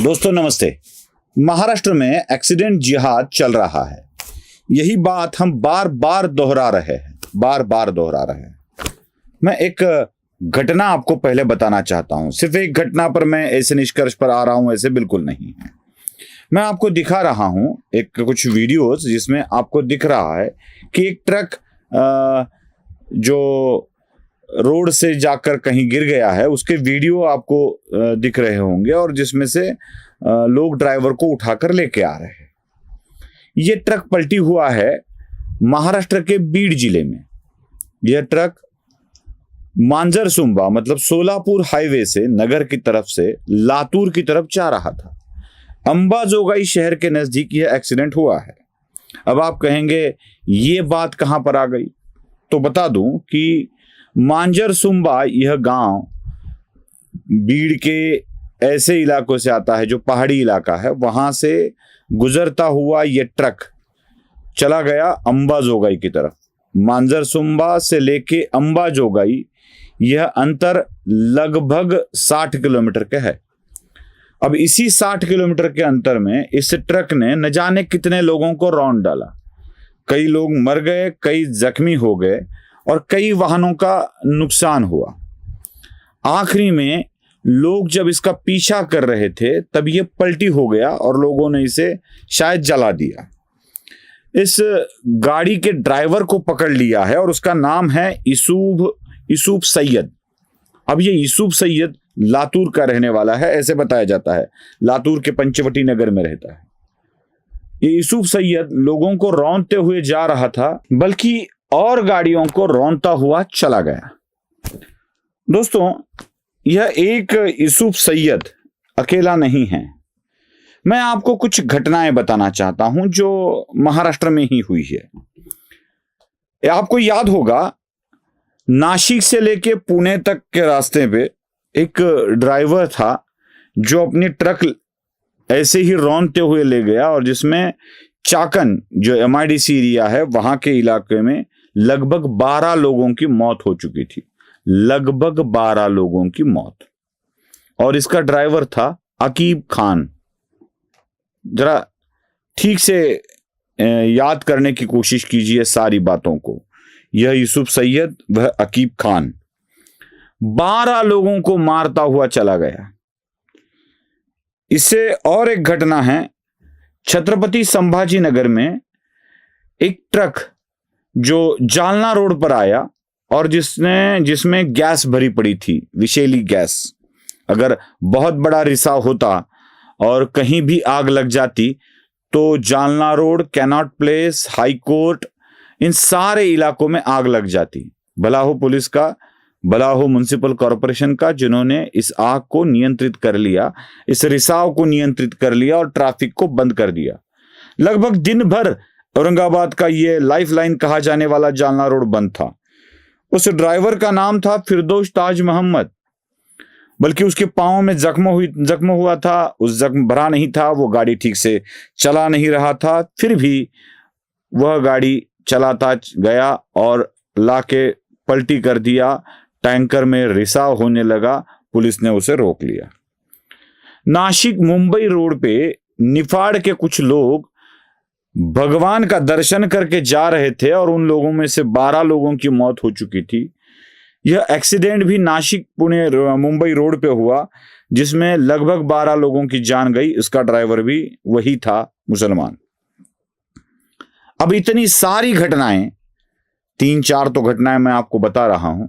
दोस्तों नमस्ते। महाराष्ट्र में एक्सीडेंट जिहाद चल रहा है। यही बात हम बार बार दोहरा रहे हैं। मैं एक घटना आपको पहले बताना चाहता हूं। सिर्फ एक घटना पर मैं ऐसे निष्कर्ष पर आ रहा हूं, ऐसे बिल्कुल नहीं है। मैं आपको दिखा रहा हूं कुछ वीडियोस जिसमें आपको दिख रहा है कि एक ट्रक जो रोड से जाकर कहीं गिर गया है, उसके वीडियो आपको दिख रहे होंगे और जिसमें से लोग ड्राइवर को उठाकर लेके आ रहे हैं। ये ट्रक पलटी हुआ है महाराष्ट्र के बीड जिले में। यह ट्रक मांजरसुंबा मतलब सोलापुर हाईवे से नगर की तरफ से लातूर की तरफ जा रहा था। अंबाजोगाई शहर के नजदीक यह एक्सीडेंट हुआ है। अब आप कहेंगे ये बात कहां पर आ गई, तो बता दूं कि मांजरसुंबा यह गांव बीड़ के ऐसे इलाकों से आता है जो पहाड़ी इलाका है। वहां से गुजरता हुआ यह ट्रक चला गया अंबाजोगाई की तरफ। मांजरसुंबा से लेके अंबाजोगाई यह अंतर लगभग 60 किलोमीटर का है। अब इसी 60 किलोमीटर के अंतर में इस ट्रक ने न जाने कितने लोगों को रौंद डाला। कई लोग मर गए, कई जख्मी हो गए और कई वाहनों का नुकसान हुआ। आखिरी में लोग जब इसका पीछा कर रहे थे तब ये पलटी हो गया और लोगों ने इसे शायद जला दिया। इस गाड़ी के ड्राइवर को पकड़ लिया है और उसका नाम है यूसुफ सैयद। अब ये यूसुफ सैयद लातूर का रहने वाला है, ऐसे बताया जाता है। लातूर के पंचवटी नगर में रहता है। ये यूसुफ सैयद लोगों को रौंदते हुए जा रहा था, बल्कि और गाड़ियों को रौंदता हुआ चला गया। दोस्तों, यह एक यूसुफ सैयद अकेला नहीं है। मैं आपको कुछ घटनाएं बताना चाहता हूं जो महाराष्ट्र में ही हुई है। आपको याद होगा, नासिक से लेके पुणे तक के रास्ते पे एक ड्राइवर था जो अपनी ट्रक ऐसे ही रौंदते हुए ले गया और जिसमें चाकन जो MIDC एरिया है वहां के इलाके में लगभग 12 लोगों की मौत हो चुकी थी। लगभग 12 लोगों की मौत। और इसका ड्राइवर था अकीब खान। जरा ठीक से याद करने की कोशिश कीजिए सारी बातों को। यह यूसुफ सैयद, वह अकीब खान 12 लोगों को मारता हुआ चला गया। इससे और एक घटना है, छत्रपति संभाजी नगर में एक ट्रक जो जालना रोड पर आया और जिसमें गैस भरी पड़ी थी, विषैली गैस। अगर बहुत बड़ा रिसाव होता और कहीं भी आग लग जाती तो Jalna road, Connaught Place, high court, इन सारे इलाकों में आग लग जाती। भला हो पुलिस का, भला हो म्युनिसिपल कॉरपोरेशन का, जिन्होंने इस आग को नियंत्रित कर लिया, इस रिसाव को नियंत्रित कर लिया और ट्रैफिक को बंद कर दिया। लगभग दिन भर औरंगाबाद का ये लाइफलाइन कहा जाने वाला जालना रोड बंद था। उस ड्राइवर का नाम था फिरदौस ताज मोहम्मद। बल्कि उसके पांव में जख्म हुआ था। उस जख्म भरा नहीं था, वो गाड़ी ठीक से चला नहीं रहा था, फिर भी वह गाड़ी चलाता गया और लाके पलटी कर दिया। टैंकर में रिसाव होने लगा, पुलिस ने उसे रोक लिया। नासिक मुंबई रोड पे निफाड़ के कुछ लोग भगवान का दर्शन करके जा रहे थे और उन लोगों में से 12 लोगों की मौत हो चुकी थी। यह एक्सीडेंट भी नासिक पुणे मुंबई रोड पे हुआ, जिसमें लगभग 12 लोगों की जान गई। इसका ड्राइवर भी वही था, मुसलमान। अब इतनी सारी घटनाएं, 3-4 तो घटनाएं मैं आपको बता रहा हूं,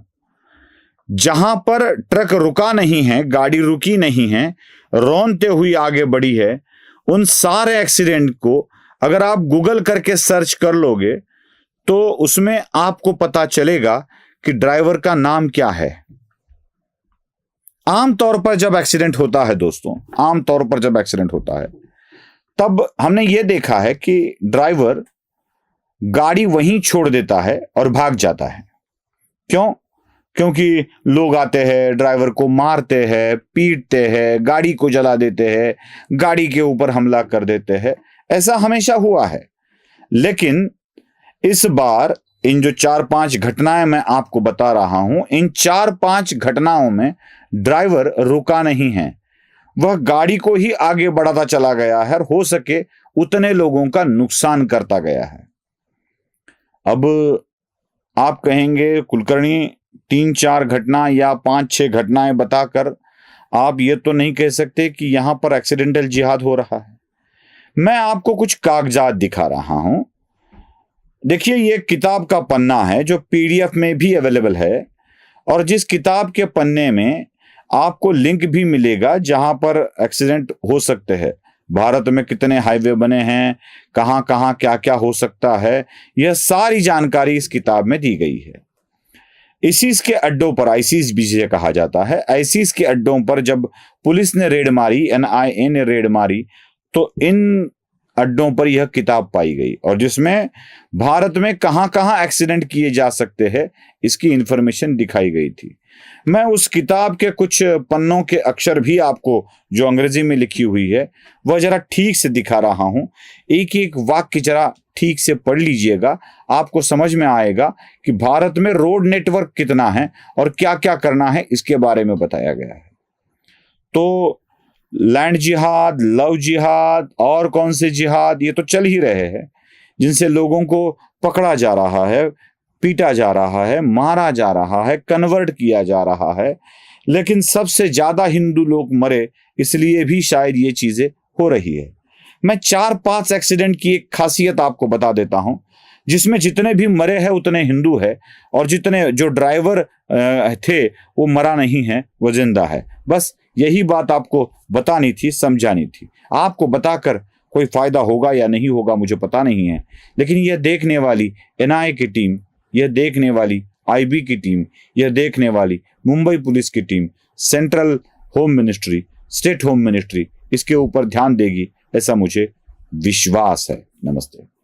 जहां पर ट्रक रुका नहीं है, गाड़ी रुकी नहीं है, रौंदते हुई आगे बढ़ी है, उन सारे एक्सीडेंट को अगर आप गूगल करके सर्च कर लोगे तो उसमें आपको पता चलेगा कि ड्राइवर का नाम क्या है। आमतौर पर जब एक्सीडेंट होता है दोस्तों, आमतौर पर जब एक्सीडेंट होता है तब हमने ये देखा है कि ड्राइवर गाड़ी वहीं छोड़ देता है और भाग जाता है। क्यों? क्योंकि लोग आते हैं, ड्राइवर को मारते हैं, पीटते हैं, गाड़ी को जला देते हैं, गाड़ी के ऊपर हमला कर देते हैं। ऐसा हमेशा हुआ है। लेकिन इस बार इन जो 4-5 घटनाएं मैं आपको बता रहा हूं, इन 4-5 घटनाओं में ड्राइवर रुका नहीं है। वह गाड़ी को ही आगे बढ़ाता चला गया है और हो सके उतने लोगों का नुकसान करता गया है। अब आप कहेंगे कुलकर्णी 3-4 घटना या 5-6 घटनाएं बताकर आप ये तो नहीं कह सकते कि यहां पर एक्सीडेंटल जिहाद हो रहा है। मैं आपको कुछ कागजात दिखा रहा हूं। देखिए, ये किताब का पन्ना है जो पीडीएफ में भी अवेलेबल है, और जिस किताब के पन्ने में आपको लिंक भी मिलेगा जहां पर एक्सीडेंट हो सकते हैं, भारत में कितने हाईवे बने हैं, कहां कहां क्या क्या हो सकता है, यह सारी जानकारी इस किताब में दी गई है। ISIS के अड्डों पर, ISIS भी जिसे कहा जाता है, ISIS के अड्डों पर जब पुलिस ने रेड मारी, NIA ने रेड मारी, तो इन अड्डों पर यह किताब पाई गई, और जिसमें भारत में कहां कहां एक्सीडेंट किए जा सकते हैं इसकी इंफॉर्मेशन दिखाई गई थी। मैं उस किताब के कुछ पन्नों के अक्षर भी आपको, जो अंग्रेजी में लिखी हुई है, वह जरा ठीक से दिखा रहा हूं। एक एक वाक्य जरा ठीक से पढ़ लीजिएगा, आपको समझ में आएगा कि भारत में रोड नेटवर्क कितना है और क्या क्या करना है, इसके बारे में बताया गया है। तो लैंड जिहाद, लव जिहाद और कौन से जिहाद, ये तो चल ही रहे हैं, जिनसे लोगों को पकड़ा जा रहा है, पीटा जा रहा है, मारा जा रहा है, कन्वर्ट किया जा रहा है। लेकिन सबसे ज्यादा हिंदू लोग मरे इसलिए भी शायद ये चीजें हो रही है। मैं 4-5 एक्सीडेंट की एक खासियत आपको बता देता हूं, जिसमें जितने भी मरे हैं उतने हिंदू है, और जितने जो ड्राइवर थे वो मरा नहीं है, वो जिंदा है। बस यही बात आपको बतानी थी, समझानी थी। आपको बताकर कोई फायदा होगा या नहीं होगा मुझे पता नहीं है, लेकिन यह देखने वाली NIA की टीम, यह देखने वाली IB की टीम, यह देखने वाली मुंबई पुलिस की team, central home ministry, state home ministry इसके ऊपर ध्यान देगी, ऐसा मुझे विश्वास है। नमस्ते।